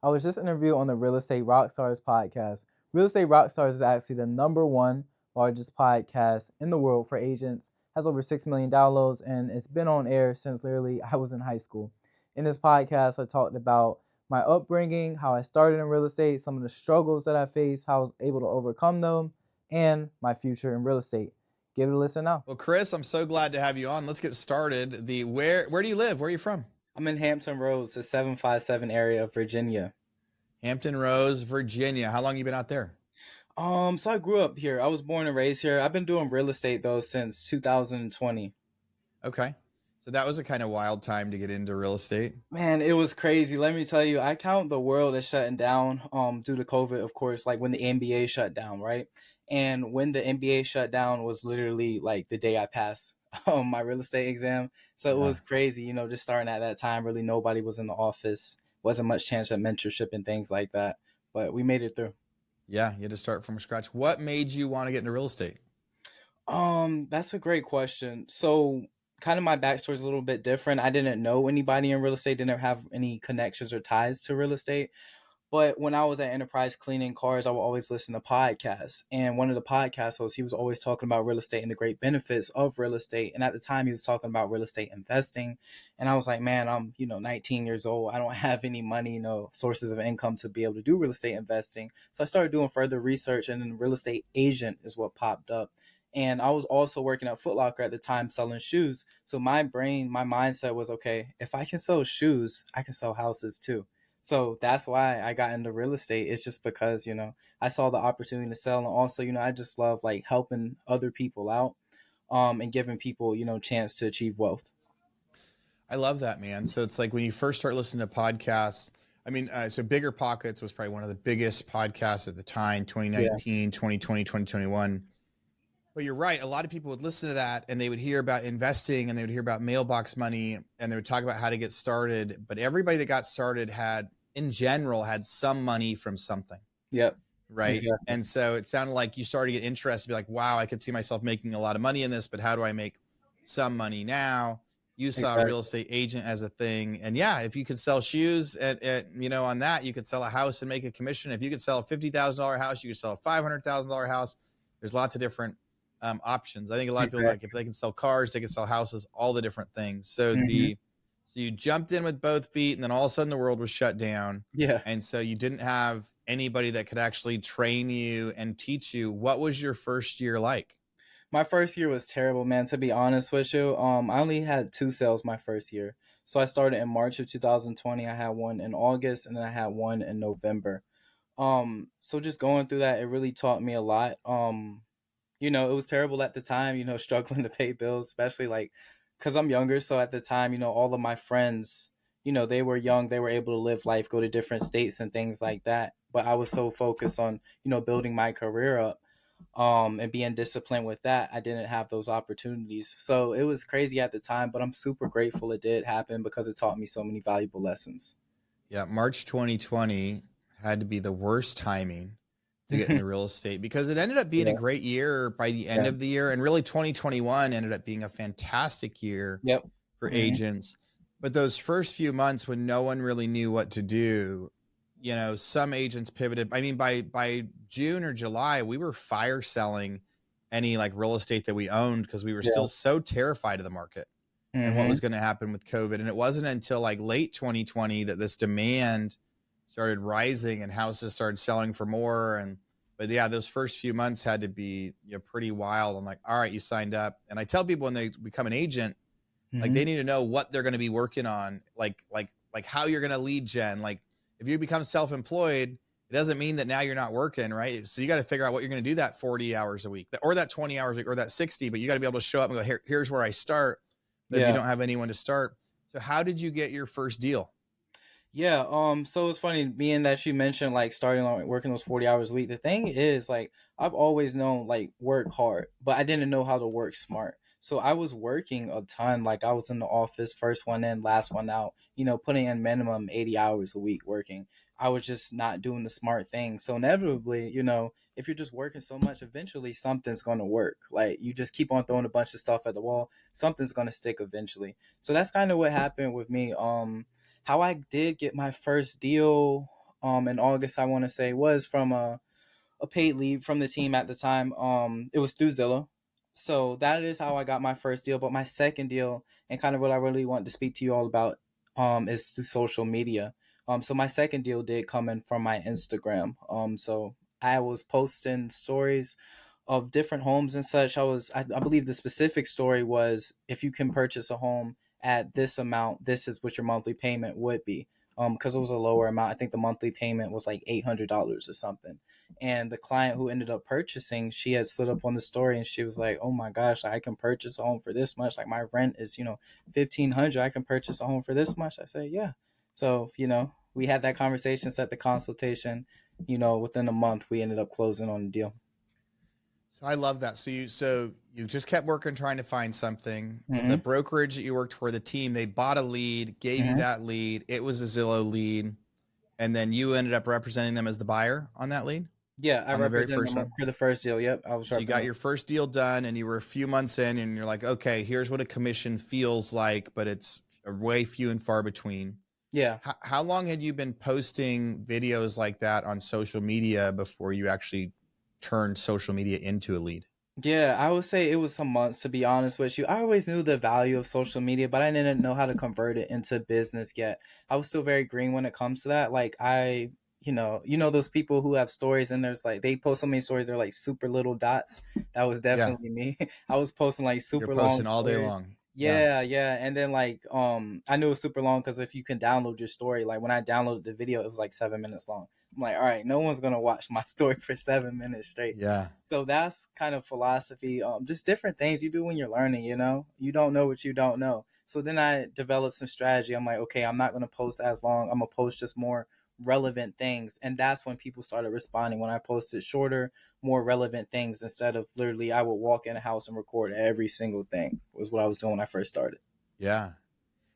I was just interviewed on the Real Estate Rockstars podcast. Real Estate Rockstars is actually the number one largest podcast in the world for agents, has over 6 million downloads, and it's been on air since literally I was in high school. In this podcast, I talked about my upbringing, how I started in real estate, some of the struggles that I faced, how I was able to overcome them, and my future in real estate. Give it a listen now. Well, Chris, I'm so glad to have you on. Let's get started. Where do you live? Where are you from? I'm in Hampton Roads, the 757 area of Virginia. Hampton Roads, Virginia. How long you been out there? So I grew up here. I was born and raised here. I've been doing real estate though since 2020. Okay. So that was a kind of wild time to get into real estate. Man, it was crazy. Let me tell you, I count the world as shutting down due to COVID, of course, like when the NBA shut down, right? And when the NBA shut down was literally like the day I passed my real estate exam. So it Yeah. was crazy, just starting at that time, really nobody was in the office. Wasn't much chance of mentorship and things like that. But we made it through. Yeah, you had to start from scratch. What made you want to get into real estate? That's a great question. So, kind of my backstory is a little bit different. I didn't know anybody in real estate, didn't have any connections or ties to real estate. But when I was at Enterprise cleaning cars, I would always listen to podcasts. And one of the podcast hosts, he was always talking about real estate and the great benefits of real estate. And at the time, he was talking about real estate investing. And I was like, man, I'm, 19 years old. I don't have any money, sources of income to be able to do real estate investing. So I started doing further research, and then real estate agent is what popped up. And I was also working at Foot Locker at the time selling shoes. So my mindset was, okay, if I can sell shoes, I can sell houses too. So that's why I got into real estate. It's just because, I saw the opportunity to sell. And also, I just love like helping other people out, and giving people, chance to achieve wealth. I love that, man. So it's like when you first start listening to podcasts, so Bigger Pockets was probably one of the biggest podcasts at the time, Yeah. 2019, 2020, 2021. But you're right. A lot of people would listen to that and they would hear about investing and they would hear about mailbox money and they would talk about how to get started. But everybody that got started in general, had some money from something. Yep. Right. Exactly. And so it sounded like you started to get interested, be like, wow, I could see myself making a lot of money in this, but how do I make some money now? You saw a real Exactly. estate agent as a thing. And yeah, if you could sell shoes on that, you could sell a house and make a commission. If you could sell a $50,000 house, you could sell a $500,000 house. There's lots of different options. I think a lot of people, like, Exactly. if they can sell cars, they can sell houses, all the different things. Hmm. So you jumped in with both feet, and then all of a sudden the world was shut down, Yeah. and so you didn't have anybody that could actually train you and teach you. What was your first year like? My first year was terrible, man. To be honest with you, I only had two sales my first year. So I started in March of 2020. I had one in August, and then I had one in November. So just going through that, it really taught me a lot. It was terrible at the time, struggling to pay bills, especially like because I'm younger. So at the time, all of my friends, they were young, they were able to live life, go to different states and things like that. But I was so focused on, building my career up, and being disciplined with that. I didn't have those opportunities. So it was crazy at the time, but I'm super grateful it did happen because it taught me so many valuable lessons. Yeah, March 2020 had to be the worst timing to get into real estate because it ended up being a Yeah. great year by the end Yeah. of the year, and really 2021 ended up being a fantastic year Yep. for Hmm. agents. But those first few months when no one really knew what to do, some agents pivoted. I mean, by June or July, we were fire selling any like real estate that we owned because we were Yeah. still so terrified of the market and what was Hmm. going to happen with COVID. And it wasn't until like late 2020 that this demand started rising and houses started selling for more. But yeah, those first few months had to be pretty wild. I'm like, all right, you signed up. And I tell people when they become an agent, like they Hmm. need to know what they're going to be working on, like how you're going to lead gen. Like if you become self-employed, it doesn't mean that now you're not working, right? So you got to figure out what you're going to do that 40 hours a week, or that 20 hours a week, or that 60. But you got to be able to show up and go, here's where I start. But if you Yeah. don't have anyone to start, so how did you get your first deal? Yeah, so it's funny being that you mentioned like starting on working those 40 hours a week. The thing is like I've always known like work hard, but I didn't know how to work smart. So I was working a ton, like I was in the office, first one in, last one out, putting in minimum 80 hours a week working. I was just not doing the smart thing. So inevitably, if you're just working so much, eventually something's going to work. Like you just keep on throwing a bunch of stuff at the wall, something's going to stick eventually. So that's kind of what happened with me. How I did get my first deal. in August, I want to say, was from a paid lead from the team at the time. It was through Zillow. So that is how I got my first deal. But my second deal, and kind of what I really want to speak to you all about, is through social media. So my second deal did come in from my Instagram. So I was posting stories of different homes and such. I believe the specific story was, if you can purchase a home at this amount, this is what your monthly payment would be. Because it was a lower amount. I think the monthly payment was like $800 or something. And the client who ended up purchasing, she had slid up on the story and she was like, "Oh my gosh, I can purchase a home for this much. Like my rent is, 1,500. I can purchase a home for this much." I said, "Yeah." So, we had that conversation, set the consultation. Within a month, we ended up closing on the deal. So I love that. So you just kept working trying to find something. The Mm-hmm. brokerage that you worked for, the team, they bought a lead, gave you Mm-hmm. that lead. It was a Zillow lead, and then you ended up representing them as the buyer on that lead Yeah, I on the very represented first them one. for the first deal. Yep, I was So you got representing. your first deal done, and you were a few months in, and you're like, okay, here's what a commission feels like, but it's way few and far between. Yeah. How long had you been posting videos like that on social media before you actually turned social media into a lead? Yeah, I would say it was some months, to be honest with you. I always knew the value of social media, but I didn't know how to convert it into business yet. I was still very green when it comes to that. Like those people who have stories and there's like they post so many stories, they're like super little dots. That was Yeah, definitely me. I was posting like you're super long posting all day stories. long. Yeah. Yeah, yeah. And then like I knew it was super long because if you can download your story, like when I downloaded the video, it was like 7 minutes long. I'm like, all right, no one's gonna watch my story for 7 minutes straight. Yeah. So that's kind of philosophy. Just different things you do when you're learning. You don't know what you don't know. So then I developed some strategy. I'm like, okay, I'm not going to post as long. I'm going to post just more relevant things. And that's when people started responding. When I posted shorter, more relevant things instead of literally, I would walk in a house and record every single thing, was what I was doing when I first started. Yeah.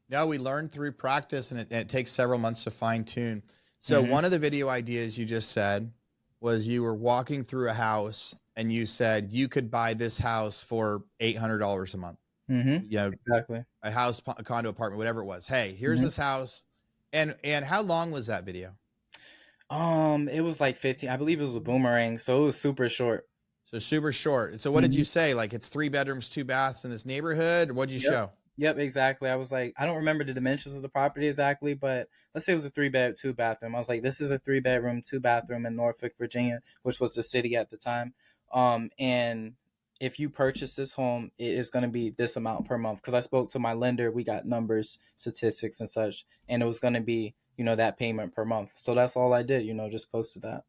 No, we learn through practice, and it takes several months to fine tune. So, Mm-hmm. one of the video ideas you just said was you were walking through a house and you said you could buy this house for $800 a month. Mm-hmm. You know, Exactly. a house, a condo, apartment, whatever it was. Hey, here's Mm-hmm. this house. And how long was that video? It was like 15. I believe it was a boomerang, so it was super short. So super short. So what did you say? Like it's 3 bedrooms, 2 baths in this neighborhood? Or what'd you Yep. show? Yep, exactly. I was like, I don't remember the dimensions of the property exactly, but let's say it was a 3 bed, 2 bathroom. I was like, this is a 3 bedroom, 2 bathroom in Norfolk, Virginia, which was the city at the time. And if you purchase this home, it is going to be this amount per month. Because I spoke to my lender, we got numbers, statistics, and such, and it was going to be, that payment per month. So that's all I did. Just posted that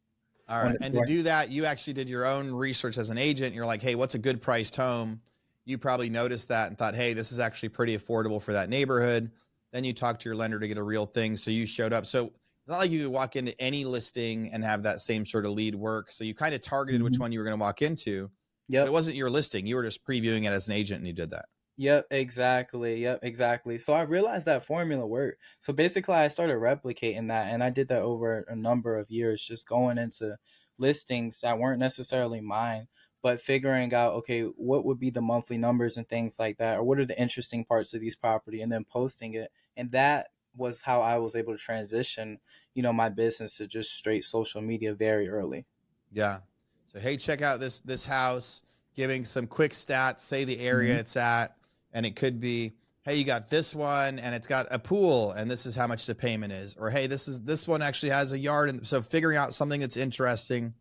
All on right. the And to story. do that, you actually did your own research as an agent. You're like, hey, what's a good priced home? You probably noticed that and thought, hey, this is actually pretty affordable for that neighborhood. Then you talked to your lender to get a real thing. So you showed up. So it's not like you could walk into any listing and have that same sort of lead work. So you kind of targeted which Hmm. one you were going to walk into, but it Yep. wasn't your listing. You were just previewing it as an agent and you did that. Yep, exactly. Yep, exactly. So I realized that formula worked. So basically, I started replicating that, and I did that over a number of years, just going into listings that weren't necessarily mine, but figuring out, okay, what would be the monthly numbers and things like that, or what are the interesting parts of these property, and then posting it. And that was how I was able to transition, my business to just straight social media very early. Yeah. So hey, check out this house, giving some quick stats, say the area Hmm. it's at, and it could be, hey, you got this one and it's got a pool and this is how much the payment is. Or hey, this one actually has a yard, and so figuring out something that's interesting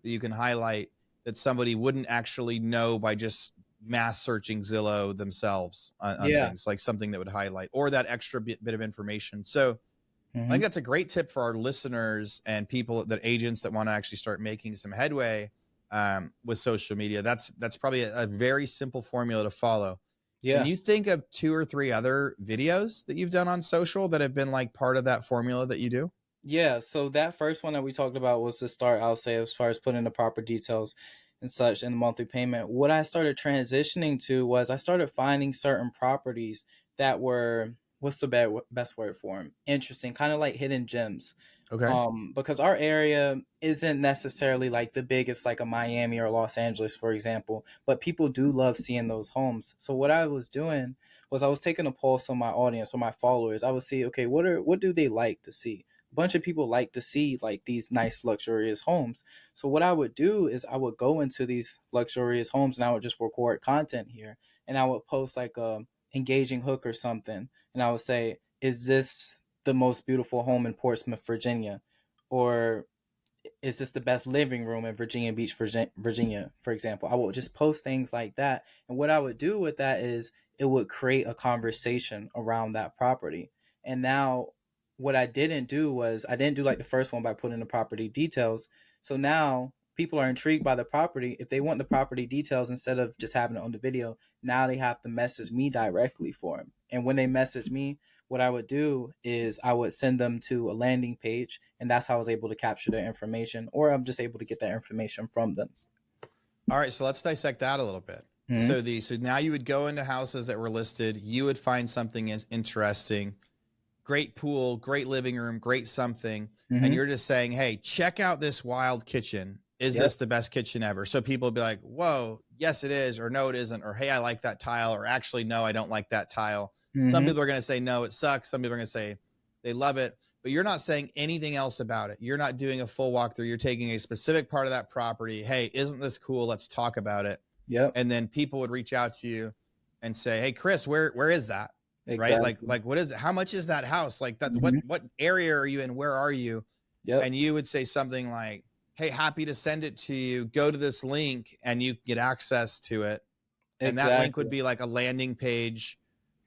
that you can highlight that somebody wouldn't actually know by just mass searching Zillow themselves on Yeah. things, like something that would highlight or that extra bit of information. So I think Hmm. that's a great tip for our listeners and people that agents that want to actually start making some headway with social media. That's probably a very simple formula to follow. Can Yeah. you think of 2 or 3 other videos that you've done on social that have been like part of that formula that you do? Yeah, so that first one that we talked about was the start, I'll say, as far as putting the proper details and such in the monthly payment. What I started transitioning to was I started finding certain properties that were, what's the best word for them? Interesting, kind of like hidden gems. Okay. Because our area isn't necessarily like the biggest, like a Miami or Los Angeles, for example, but people do love seeing those homes. So what I was doing was I was taking a pulse on my audience or my followers. I would see, okay, what do they like to see? bunch of people like to see like these nice luxurious homes. So what I would do is I would go into these luxurious homes and I would just record content here, and I would post like a engaging hook or something, and I would say, is this the most beautiful home in Portsmouth, Virginia? Or is this the best living room in Virginia Beach, Virginia, for example? I would just post things like that. And what I would do with that is it would create a conversation around that property. And now what I didn't do was I didn't do like the first one by putting the property details. So now people are intrigued by the property. If they want the property details instead of just having it on the video, now they have to message me directly for them. And when they message me, what I would do is I would send them to a landing page, and that's how I was able to capture their information, or I'm just able to get that information from them. All right, so let's dissect that a little bit. Mm-hmm. So now you would go into houses that were listed, you would find something interesting, great pool, great living room, great something, and Mm-hmm. you're just saying, "Hey, check out this wild kitchen. Is Yep. this the best kitchen ever?" So people would be like, "Whoa, yes it is," or "No it isn't," or "Hey, I like that tile," or "Actually no, I don't like that tile." Some Mm-hmm. people are going to say, "No, it sucks." Some people are going to say they love it, but you're not saying anything else about it. You're not doing a full walkthrough. You're taking a specific part of that property. "Hey, isn't this cool? Let's talk about it." Yep. And then people would reach out to you and say, "Hey, Chris, where is that?" Right? Exactly. Like what is it? How much is that house? Like that Mm-hmm. what area are you in? Where are you? Yep. And you would say something like, "Hey, happy to send it to you. Go to this link and you get access to it." And that link would Exactly. be like a landing page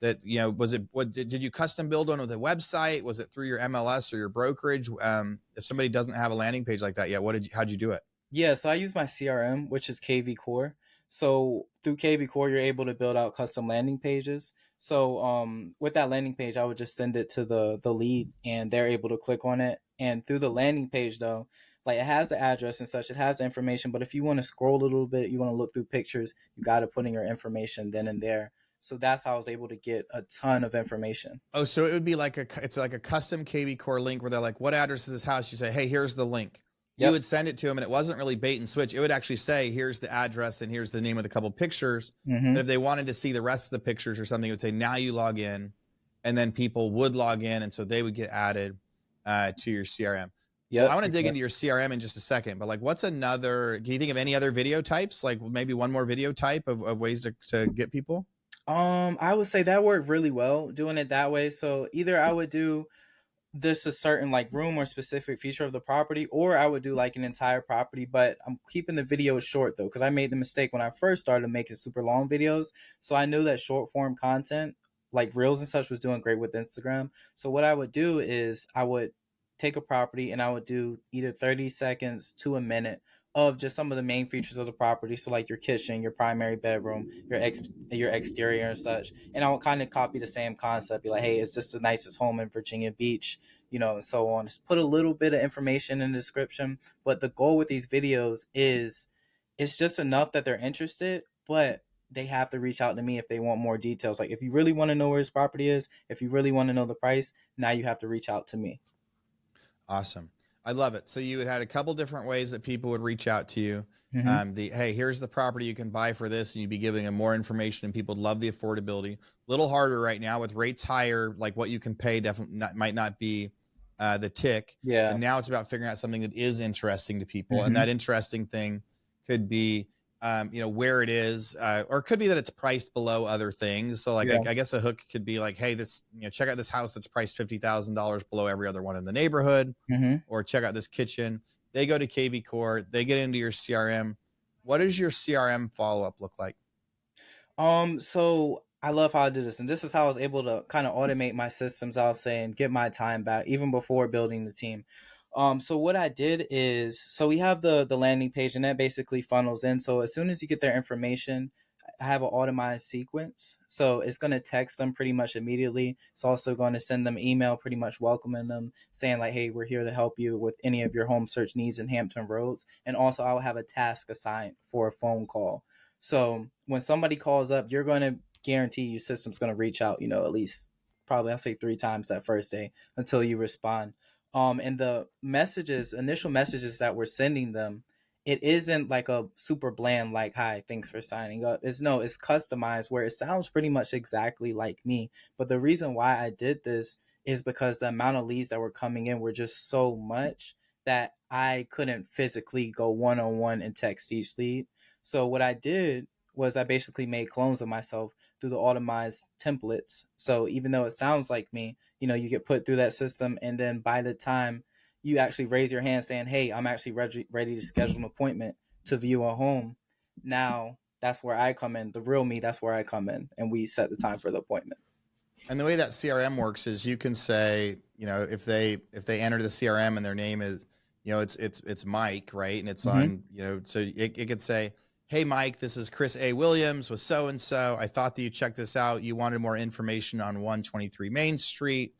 that, was it what did you custom build one with a website? Was it through your MLS or your brokerage? If somebody doesn't have a landing page like that yet, how'd you do it? Yeah, so I use my CRM, which is KV Core. So through KV Core, you're able to build out custom landing pages. So with that landing page, I would just send it to the lead, and they're able to click on it. And through the landing page, though, like it has the address and such, it has the information. But if you want to scroll a little bit, you want to look through pictures, you got to put in your information then and there. So that's how I was able to get a ton of information. Oh, so it would be like it's like a custom KV Core link where they're like, "What address is this house?" You say, "Hey, here's the link." You Yep. would send it to them, and it wasn't really bait and switch. It would actually say, "Here's the address, and here's the name of the couple pictures." But Mm-hmm. if they wanted to see the rest of the pictures or something, it would say, "Now you log in," and then people would log in, and so they would get added to your CRM. Well, I Yep. want to dig into Exactly. your CRM in just a second, but like, what's another? Can you think of any other video types? Like maybe one more video type of ways to get people? I would say that worked really well doing it that way. So either I would do this a certain like room or specific feature of the property, or I would do like an entire property, but I'm keeping the videos short though, because I made the mistake when I first started making super long videos. So I knew that short form content like reels and such was doing great with Instagram. So what I would do is I would take a property and I would do either 30 seconds to a minute of just some of the main features of the property. So like your kitchen, your primary bedroom, your exterior and such. And I would kind of copy the same concept, be like, hey, it's just the nicest home in Virginia Beach, and so on. Just put a little bit of information in the description. But the goal with these videos is it's just enough that they're interested, but they have to reach out to me if they want more details. Like if you really want to know where his property is, if you really want to know the price, now you have to reach out to me. Awesome. I love it. So you had a couple different ways that people would reach out to you. Mm-hmm. The hey, here's the property you can buy for this, and you'd be giving them more information, and people love the affordability. Little harder right now with rates higher, like what you can pay definitely might not be the tick. But Yeah. now it's about figuring out something that is interesting to people, and Mm-hmm. that interesting thing could be where it is, or it could be that it's priced below other things. So like Yeah. I guess a hook could be like, hey, this check out this house that's priced $50,000 below every other one in the neighborhood, Mm-hmm. or check out this kitchen. They go to KV Core, they get into your CRM. What does your CRM follow up look like? So I love how I do this, and this is how I was able to kind of automate my systems. I'll say and get my time back even before building the team. So what I did is, so we have the landing page, and that basically funnels in. So as soon as you get their information, I have an automated sequence. So it's going to text them pretty much immediately. It's also going to send them email, pretty much welcoming them, saying like, "Hey, we're here to help you with any of your home search needs in Hampton Roads." And also, I will have a task assigned for a phone call. So when somebody calls up, you're going to guarantee your system's going to reach out, at least probably I'll say 3 times that first day until you respond. And the initial messages that we're sending them, it isn't like a super bland like, "Hi, thanks for signing up." It's customized where it sounds pretty much exactly like me. But the reason why I did this is because the amount of leads that were coming in were just so much that I couldn't physically go one on one and text each lead. So what I did was I basically made clones of myself through the automated templates. So even though it sounds like me, you get put through that system, and then by the time you actually raise your hand saying, "Hey, I'm actually ready to schedule an appointment to view a home," now that's where I come in. The real me, that's where I come in, and we set the time for the appointment. And the way that CRM works is you can say, if they enter the CRM and their name is, it's Mike, right? And it's Mm-hmm. on, so it could say, "Hey Mike, this is Chris A. Williams with so and so. I thought that you checked this out. You wanted more information on 123 Main Street.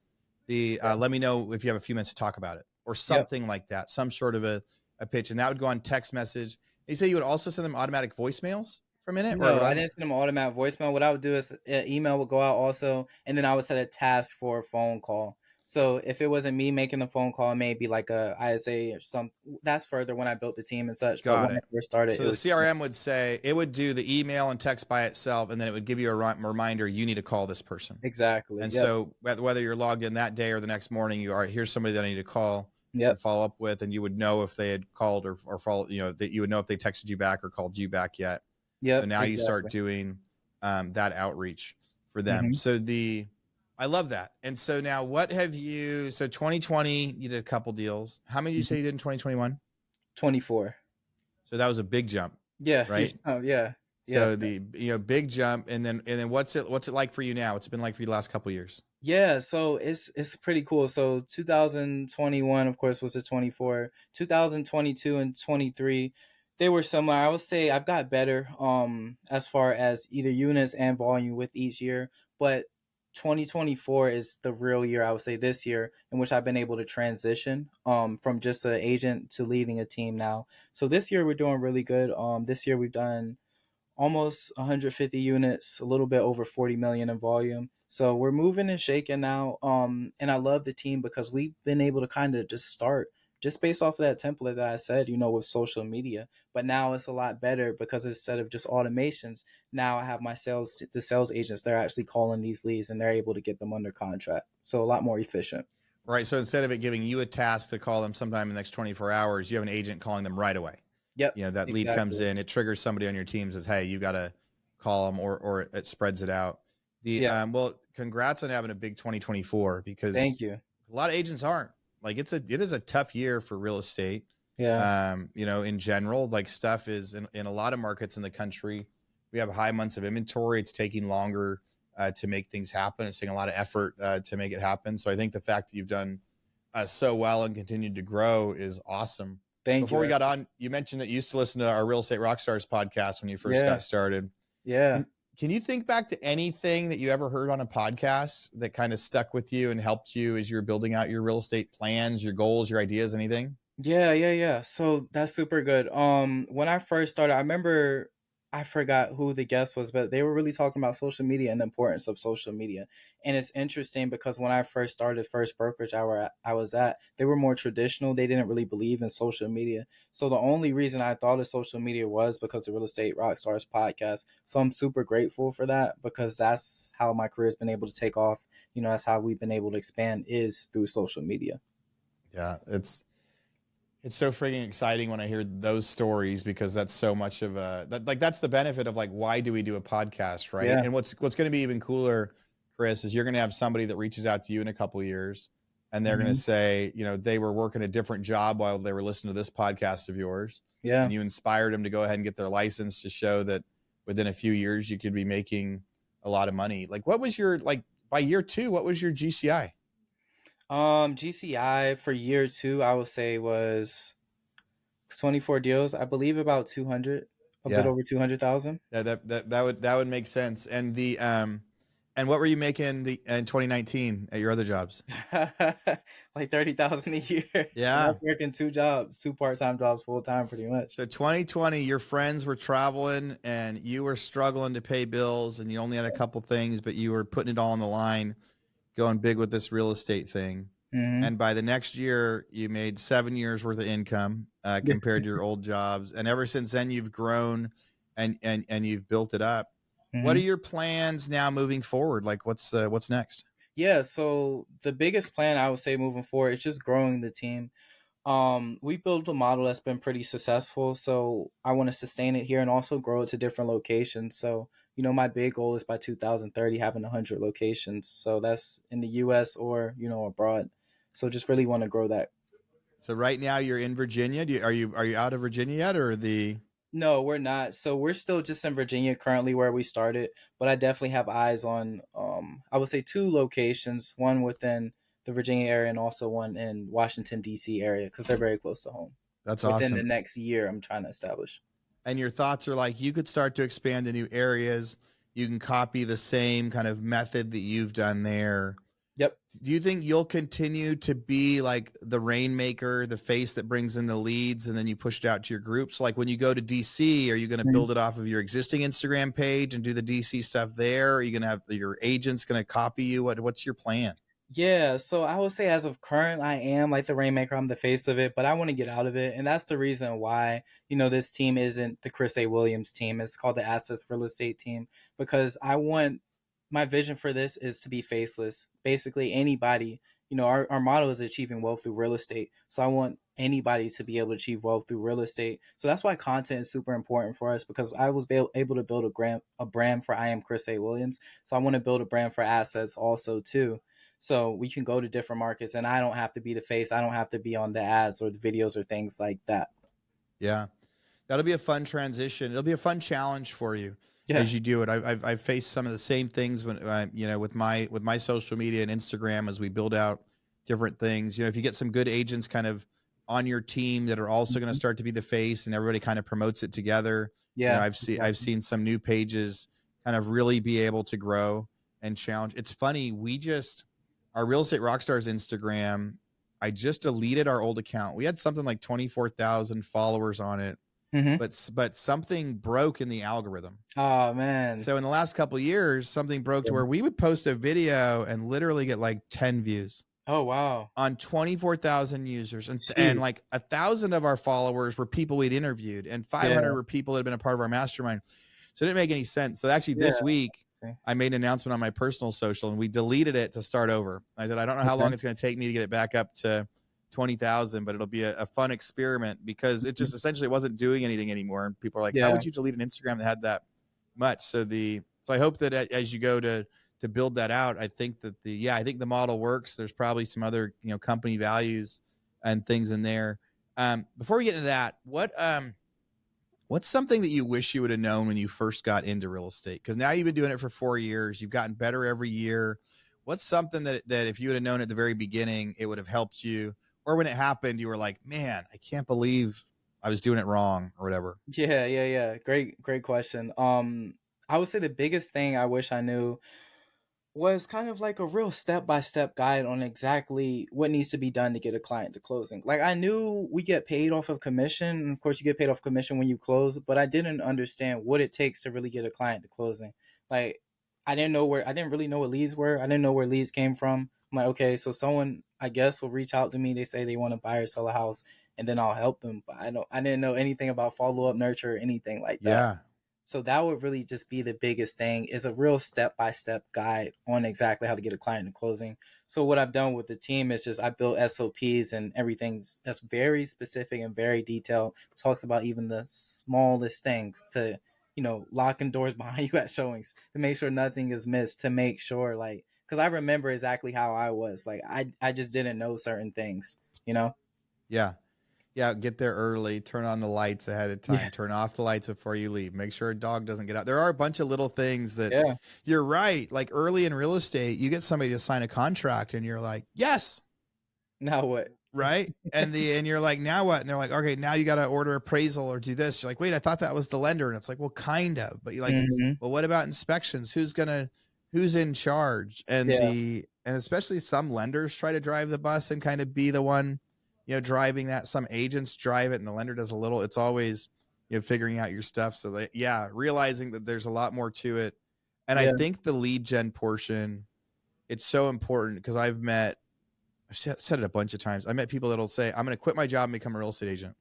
Yeah. Let me know if you have a few minutes to talk about it," or Yep. something like that, some sort of a pitch, and that would go on text message. You say you would also send them automatic voicemails for a minute, or it No, would I didn't send them an automatic voicemail. What I would do is an email would go out also, and then I would set a task for a phone call. So if it wasn't me making the phone call, it may be like a ISA or some. That's further when I built the team and such. But Got when I it. first started, So it the was CRM would say it would do the email and text by itself, and then it would give you a reminder you need to call this person. exactly. And Yep. so whether you're logged in that day or the next morning, you are, here's somebody that I need to call and Yep. follow up with, and you would know if they had called or follow, that you would know if they texted you back or called you back yet. So Yep. now you start Exactly. doing that outreach for them. Mm-hmm. So I love that. And so now so 2020, you did a couple deals. How many did you say you did in 2021? 24. So that was a big jump, Yeah. Huge. right? Oh, yeah. Yeah. So the big jump, and then what's it like for you now? What's it been like for you the last couple of years? Yeah, so it's pretty cool. So 2021, of course, was the 24. 2022 and 23, they were similar. I would say I've got better as far as either units and volume with each year, but 2024 is the real year, I would say, this year, in which I've been able to transition from just an agent to leading a team now. So this year we're doing really good. This year we've done almost 150 units, a little bit over 40 million in volume. So we're moving and shaking now. And I love the team because we've been able to kind of just start just based off of that template that I said, with social media. But now it's a lot better because instead of just automations, now I have the sales agents, they're actually calling these leads and they're able to get them under contract. So a lot more efficient. Right. So instead of it giving you a task to call them sometime in the next 24 hours, you have an agent calling them right away. Yep, That lead comes exactly. in, it triggers somebody on your team, says, "Hey, you got to call them," or it spreads it out. Yeah. Well, congrats on having a big 2024, Thank because you. a lot of agents aren't. Like, it is a tough year for real estate. Yeah. In general, like, stuff is in a lot of markets in the country, we have high months of inventory. It's taking longer to make things happen. It's taking a lot of effort to make it happen. So I think the fact that you've done so well and continued to grow is awesome. Thank Before you. we got on, you mentioned that you used to listen to our Real Estate Rockstars podcast when you first Yeah. got started. Yeah. Can can you think back to anything that you ever heard on a podcast that kind of stuck with you and helped you as you're building out your real estate plans, your goals, your ideas, anything? Yeah, yeah, yeah. So that's super good. When I first started, I remember I forgot who the guest was, but they were really talking about social media and the importance of social media. And it's interesting because when I first started first brokerage I was at, they were more traditional. They didn't really believe in social media. So the only reason I thought of social media was because the Real Estate Rockstars podcast. So I'm super grateful for that because that's how my career's been able to take off. That's how we've been able to expand is through social media. Yeah, it's so freaking exciting when I hear those stories, because that's so much of that's the benefit of, like, why do we do a podcast, right? Yeah. And what's going to be even cooler, Chris, is you're going to have somebody that reaches out to you in a couple of years, and they're going to Hmm. say, they were working a different job while they were listening to this podcast of yours, and Yeah. you inspired them to go ahead and get their license, to show that within a few years you could be making a lot of money. Like, what was your, like, by year two, what was your GCI? GCI for year two, I would say was 24 deals. I believe about 200, a bit Yeah. over 200,000. Yeah, that would make sense. And what were you making in 2019 at your other jobs? Like 30,000 a year. And I was Yeah. working two jobs, two part-time jobs, full time pretty much. So 2020, your friends were traveling and you were struggling to pay bills, and you only had a couple things, but you were putting it all on the line, going big with this real estate thing. Hmm. And by the next year, you made 7 years worth of income Yeah. compared to your old jobs. And ever since then, you've grown and you've built it up. What are Hmm. your plans now moving forward? Like, what's next? Yeah, so the biggest plan I would say moving forward is just growing the team. We built a model that's been pretty successful, so I want to sustain it here and also grow it to different locations. So, my big goal is by 2030 having 100 locations. So that's in the US or, abroad. So just really want to grow that. So right now you're in Virginia. Are you out of Virginia yet, or the? No, we're not. So we're still just in Virginia currently where we started, but I definitely have eyes on I would say two locations, one within the Virginia area and also one in Washington DC area because they're very close to home. That's Within the awesome. next year I'm trying to establish. And your thoughts are like you could start to expand to new areas. You can copy the same kind of method that you've done there. Yep. Do you think you'll continue to be like the rainmaker, the face that brings in the leads, and then you push it out to your groups? Like when you go to DC, are you going to build it off of your existing Instagram page and do the DC stuff there? Are you going to have your agents going to copy you? What's your plan? Yeah, so I would say as of current, I am like the Rainmaker. I'm the face of it, but I want to get out of it. And that's the reason why, this team isn't the Chris A. Williams team. It's called the Assets Real Estate team because my vision for this is to be faceless. Basically, anybody, our motto is achieving wealth through real estate. So I want anybody to be able to achieve wealth through real estate. So that's why content is super important for us because I was able to build a brand for I am Chris A. Williams. So I want to build a brand for assets also too, so we can go to different markets and I don't have to be the face. I don't have to be on the ads or the videos or things like that. Yeah. That'll be a fun transition. It'll be a fun challenge for you Yeah. as you do it. I've faced some of the same things when with my social media and Instagram as we build out different things. If you get some good agents kind of on your team that are also going to Mhm. start to be the face, and everybody kind of promotes it together. Yeah, I've exactly. seen some new pages kind of really be able to grow and challenge. It's funny. We just our real estate rockstars Instagram. I just deleted our old account. We had something like 24,000 followers on it, Hmm. but something broke in the algorithm. Oh man. So in the last couple of years, something broke to Yeah. where we would post a video and literally get like 10 views Oh wow. on 24,000 users, and Jeez. like 1,000 of our followers were people we'd interviewed, and 500 Yeah. were people that had been a part of our mastermind. So it didn't make any sense. So actually Yeah. this week See. I made an announcement on my personal social and we deleted it to start over. I said, I don't know how Okay. long it's going to take me to get it back up to 20,000, but it'll be a fun experiment because it Mhm. just essentially wasn't doing anything anymore. And people are like, how Yeah. would you delete an Instagram that had that much? So I hope that as you go to build that out, I think that I think the model works. There's probably some other, company values and things in there. Before we get into that, what's something that you wish you would have known when you first got into real estate? Because now you've been doing it for 4 years. You've gotten better every year. What's something that if you would have known at the very beginning, it would have helped you? Or when it happened, you were like, man, I can't believe I was doing it wrong or whatever. Yeah, yeah, yeah. Great question. I would say the biggest thing I wish I knew was kind of like a real step-by-step guide on exactly what needs to be done to get a client to closing. Like I knew we get paid off of commission, and of course you get paid off commission when you close, but I didn't understand what it takes to really get a client to closing. Like I didn't really know what leads were. I didn't know where leads came from. I'm like, okay, so someone I guess will reach out to me. They say they want to buy or sell a house, and then I'll help them. But I didn't know anything about follow-up nurture or anything like that. Yeah. So that would really just be the biggest thing is a real step-by-step guide on exactly how to get a client to closing. So what I've done with the team is just I built SOPs and everything that's very specific and very detailed. It talks about even the smallest things to, locking doors behind you at showings to make sure nothing is missed, to make sure like because I remember exactly how I was. Like I just didn't know certain things, you know? Yeah. Yeah, get there early, turn on the lights ahead of Yeah. time, turn off the lights before you leave. Make sure a dog doesn't get out. There are a bunch of little things that Yeah. you're right. Like early in real estate, you get somebody to sign a contract and you're like, "Yes." Now what? Right? And you're like, "Now what?" And they're like, "Okay, now you got to order appraisal or do this." You're like, "Wait, I thought that was the lender." And it's like, "Well, kind of." But you're like, Hmm. "Well, what about inspections? Who's in charge?" Yeah. And especially some lenders try to drive the bus and kind of be the one, driving that. Some agents drive it and the lender does a little. It's always, figuring out your stuff. So that, yeah, realizing that there's a lot more to it. And I Yeah. think the lead gen portion, it's so important because I've said it a bunch of times. I met people that'll say, I'm going to quit my job and become a real estate agent.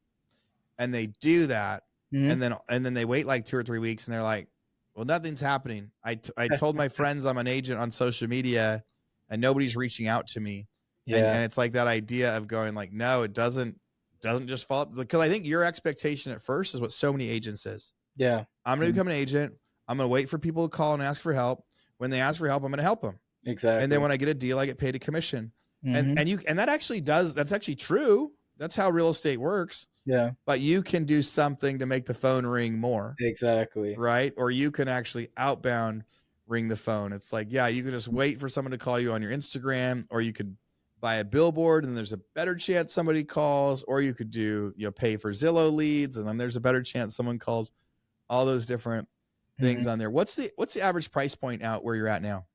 And they do that. Hmm. And then they wait like 2 or 3 weeks and they're like, well, nothing's happening. I told my friends I'm an agent on social media and nobody's reaching out to me. Yeah. And it's like that idea of going like, no, it doesn't just fall, because I think your expectation at first is what so many agents is. Yeah. I'm going to Mm, become an agent. I'm going to wait for people to call and ask for help. When they ask for help, I'm going to help them. And then exactly. when I get a deal, I get paid a commission. Hmm. And that actually that's actually true. That's how real estate works. Yeah. But you can do something to make the phone ring more, Exactly. right? Or you can actually outbound ring the phone. It's like, yeah, you can just wait for someone to call you on your Instagram, or you could buy a billboard and there's a better chance somebody calls, or you could do, pay for Zillow leads and then there's a better chance someone calls. All those different things Hmm. on there. What's the average price point out where you're at now?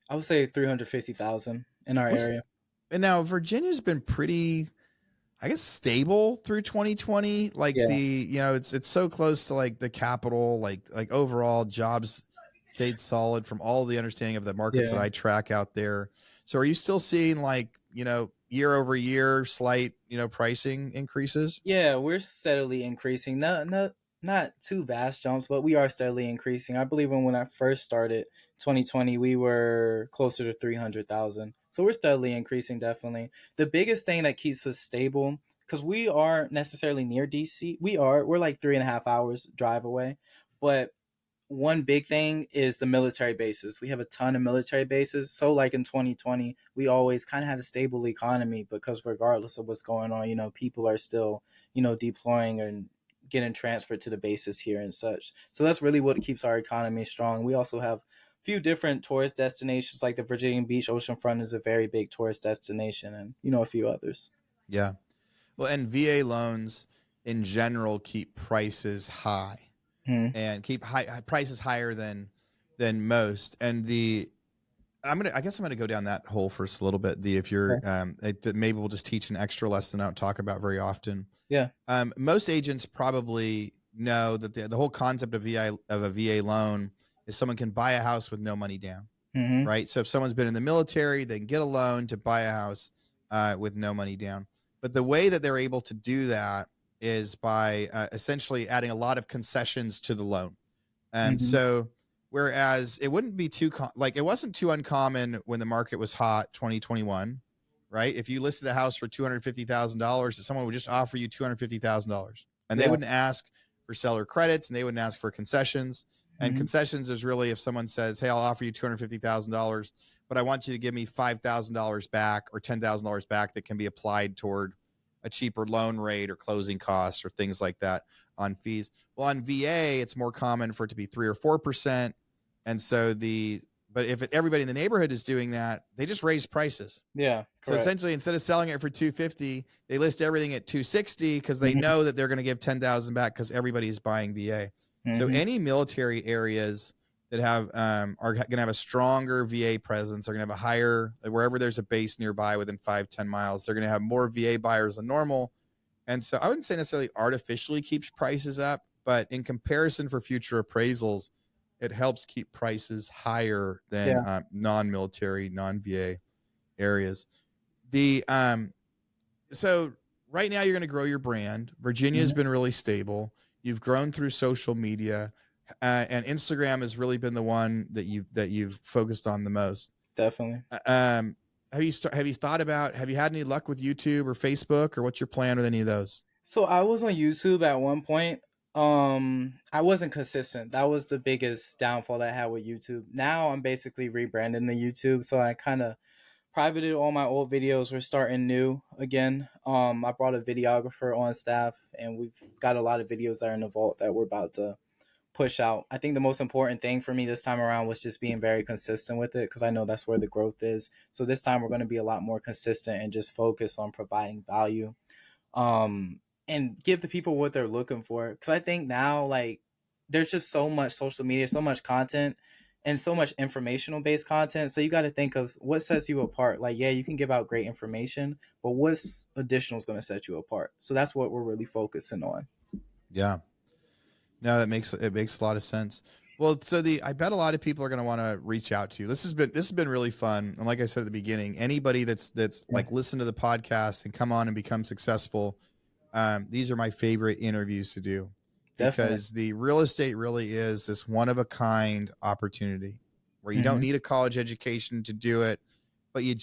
I would say 350,000 in our What's area. and now Virginia's been pretty, I guess, stable through 2020. Like Yeah. it's so close to like the capital, like overall jobs stayed solid from all the understanding of the markets that Yeah. I track out there. So are you still seeing like, year over year slight, pricing increases? Yeah, we're steadily increasing. Not too vast jumps, but we are steadily increasing. I believe when I first started 2020, we were closer to 300,000. So we're steadily increasing, definitely. The biggest thing that keeps us stable, because we aren't necessarily near DC. We're like 3.5 hours drive away, but one big thing is the military bases. We have a ton of military bases. So like in 2020, we always kind of had a stable economy because regardless of what's going on, people are still, deploying and getting transferred to the bases here and such. So that's really what keeps our economy strong. We also have a few different tourist destinations, like the Virginia Beach oceanfront is a very big tourist destination, and a few others. Yeah. Well, and VA loans in general keep prices high, Hmm. and keep high prices higher than most. And I guess I'm gonna go down that hole first a little bit. If you're Okay. maybe we'll just teach an extra lesson I don't talk about very often. Yeah. Most agents probably know that the whole concept of a VA loan is someone can buy a house with no money down, Hmm. right? So if someone's been in the military, they can get a loan to buy a house with no money down. But the way that they're able to do that is by essentially adding a lot of concessions to the loan. Hmm. So whereas it wouldn't be like it wasn't too uncommon when the market was hot, 2021, right? If you listed a house for $250,000, someone would just offer you $250,000, and they Yeah. wouldn't ask for seller credits and they wouldn't ask for concessions. And Hmm. concessions is really if someone says, "Hey, I'll offer you $250,000, but I want you to give me $5,000 back or $10,000 back that can be applied toward a cheaper loan rate or closing costs or things like that on fees." Well, on VA, it's more common for it to be 3 or 4%, and so but if everybody in the neighborhood is doing that, they just raise prices. Yeah. So Correct. essentially, instead of selling it for 250, they list everything at 260 because they Hmm. know that they're going to give 10,000 back because everybody's buying VA. So Hmm. any military areas that have are going to have a stronger VA presence, are going to have a higher, wherever there's a base nearby within 5-10 miles, they're going to have more VA buyers than normal. And so I wouldn't say necessarily artificially keeps prices up, but in comparison for future appraisals, it helps keep prices higher than Yeah. non-military, non-VA areas. The So right now you're going to grow your brand. Virginia's Mhm. been really stable. You've grown through social media, and Instagram has really been the one that you've focused on the most. Definitely. Uh, Um, have you had any luck with YouTube or Facebook, or what's your plan with any of those? So I was on YouTube at one point. I wasn't consistent. That was the biggest downfall that I had with YouTube. Now I'm basically rebranding the YouTube, so I kind of privated all my old videos. We're starting new again. I brought a videographer on staff, and we've got a lot of videos that are in the vault that we're about to push out. I think the most important thing for me this time around was just being very consistent with it because I know that's where the growth is. So this time we're going to be a lot more consistent and just focus on providing value, and give the people what they're looking for. Because I think now, like, there's just so much social media, so much content, and so much informational based content. So you got to think of what sets you apart. Like, yeah, you can give out great information, but what's additional is going to set you apart. So that's what we're really focusing on. Yeah, no, it makes a lot of sense. Well, so the I bet a lot of people are going to want to reach out to you. This has been really fun, and like I said at the beginning, anybody that's Yeah, like listen to the podcast and come on and become successful, these are my favorite interviews to do, definitely. because the real estate really is this one of a kind opportunity where you don't Hmm. need a college education to do it. but you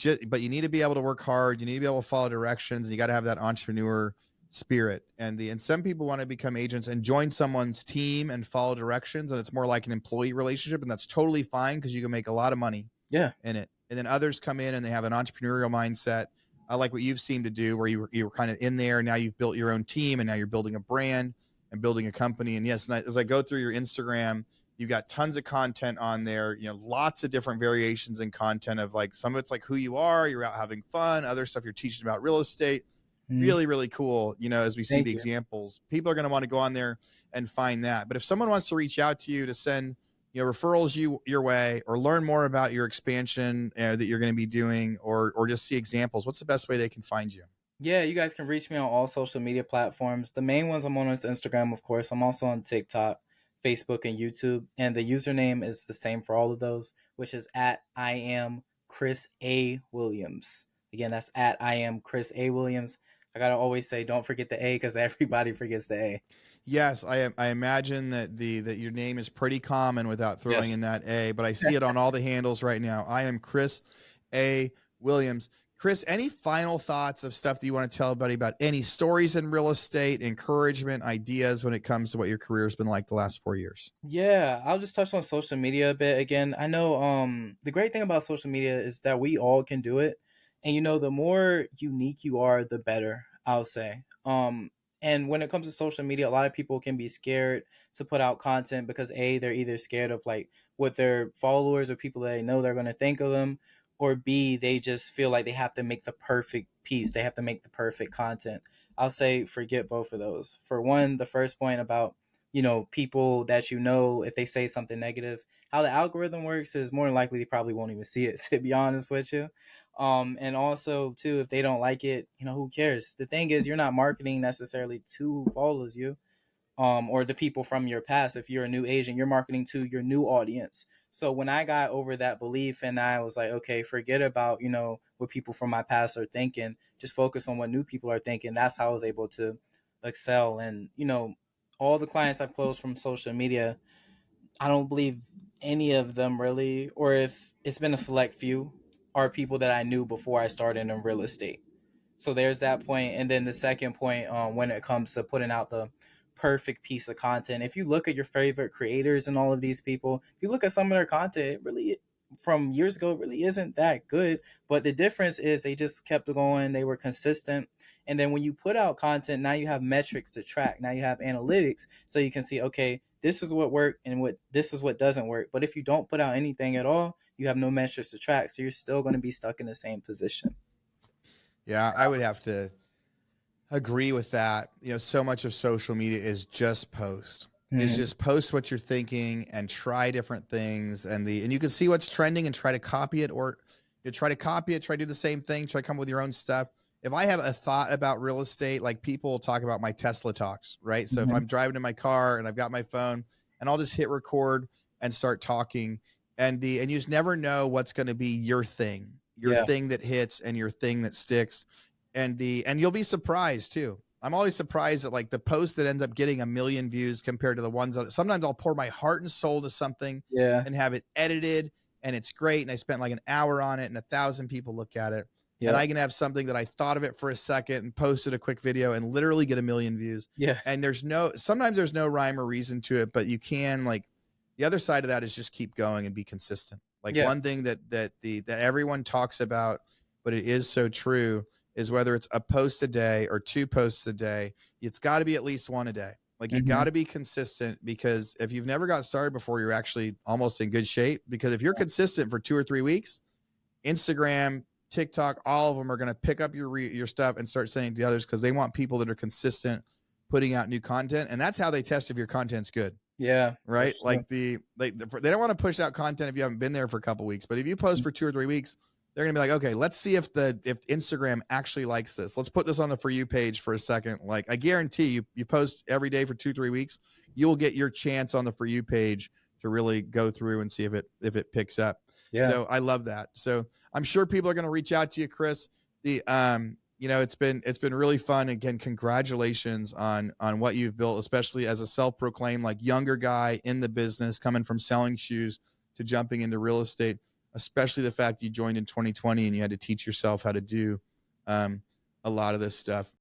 need to be able to work hard. You need to be able to follow directions. And you got to have that entrepreneur spirit. And some people want to become agents and join someone's team and follow directions, and it's more like an employee relationship, and that's totally fine because you can make a lot of money Yeah. in it. And then others come in and they have an entrepreneurial mindset. I like what you've seemed to do, where you were kind of in there. And now you've built your own team, and now you're building a brand and building a company. And yes, and as I go through your Instagram, you've got tons of content on there. Lots of different variations in content of like some of it's like who you are. You're out having fun. Other stuff you're teaching about real estate. Mhm. Really, really cool. As we see Thank the you. examples, people are going to want to go on there and find that. But if someone wants to reach out to you to send referrals your way, or learn more about your expansion that you're going to be doing, or just see examples, what's the best way they can find you? Yeah, you guys can reach me on all social media platforms. The main ones I'm on is Instagram, of course. I'm also on TikTok, Facebook, and YouTube. And the username is the same for all of those, which is at I am Chris A. Williams. Again, that's at I am Chris A. Williams. I gotta always say, don't forget the A because everybody forgets the A. Yes, I imagine that your name is pretty common without throwing Yes. in that A, but I see it on all the handles right now. I am Chris A. Williams. Chris, any final thoughts of stuff that you want to tell everybody about any stories in real estate, encouragement, ideas when it comes to what your career has been like the last 4 years? Yeah, I'll just touch on social media a bit again. I know the great thing about social media is that we all can do it. And the more unique you are, the better, I'll say. And when it comes to social media, a lot of people can be scared to put out content because A, they're either scared of like what their followers or people that they know they're going to think of them, or B, they just feel like they have to make the perfect piece. They have to make the perfect content. I'll say forget both of those. For one, the first point about people that if they say something negative, how the algorithm works is more than likely they probably won't even see it, to be honest with you. And also, too, if they don't like it, who cares? The thing is, you're not marketing necessarily to who follows you, or the people from your past. If you're a new agent, you're marketing to your new audience. So when I got over that belief and I was like, okay, forget about, what people from my past are thinking, just focus on what new people are thinking. That's how I was able to excel. And, all the clients I've closed from social media, I don't believe any of them really, or if it's been a select few, are people that I knew before I started in real estate. So there's that point, and then the second point, when it comes to putting out the perfect piece of content, if you look at your favorite creators and all of these people, if you look at some of their content, it really from years ago, it really isn't that good. But the difference is they just kept going, they were consistent. And then when you put out content, now you have metrics to track. Now you have analytics, so you can see, okay, this is what worked and what this is what doesn't work. But if you don't put out anything at all, you have no metrics to track, so you're still going to be stuck in the same position. Yeah, I would have to agree with that. So much of social media is Mm-hmm. just post what you're thinking and try different things, and you can see what's trending and try to copy it, or you try to copy it, try to do the same thing, try to come up with your own stuff. If I have a thought about real estate, like people talk about my Tesla talks, right? So if Mm-hmm. I'm driving in my car and I've got my phone, and I'll just hit record and start talking, and you just never know what's going to be your Yeah. thing that hits and your thing that sticks, and you'll be surprised too. I'm always surprised at like the post that ends up getting 1 million views compared to the ones that sometimes I'll pour my heart and soul to something Yeah. and have it edited and it's great. And I spent like an hour on it and 1,000 people look at it. And Yep. I can have something that I thought of it for a second and posted a quick video and literally get 1 million views. Yeah. And sometimes there's no rhyme or reason to it, but you can like the other side of that is just keep going and be consistent. Like Yeah. one thing that everyone talks about, but it is so true, is whether it's a post a day or 2 posts a day, it's got to be at least one a day. Like you got Mhm. to be consistent, because if you've never got started before, you're actually almost in good shape. Because if you're consistent for 2 or 3 weeks, Instagram, TikTok, all of them are going to pick up your stuff and start sending it to others, because they want people that are consistent putting out new content, and that's how they test if your content's good, Yeah, right? that's true. Like they don't want to push out content if you haven't been there for a couple weeks, but if you post for 2 or 3 weeks, they're gonna be like, okay, let's see if Instagram actually likes this. Let's put this on the For You page for a second. Like I guarantee you post every day for 2 3 weeks, you will get your chance on the For You page to really go through and see if it picks up. Yeah. So I love that. So I'm sure people are going to reach out to you, Chris. It's been really fun. Again, congratulations on what you've built, especially as a self-proclaimed like younger guy in the business, coming from selling shoes to jumping into real estate. especially the fact you joined in 2020 and you had to teach yourself how to do um, a lot of this stuff.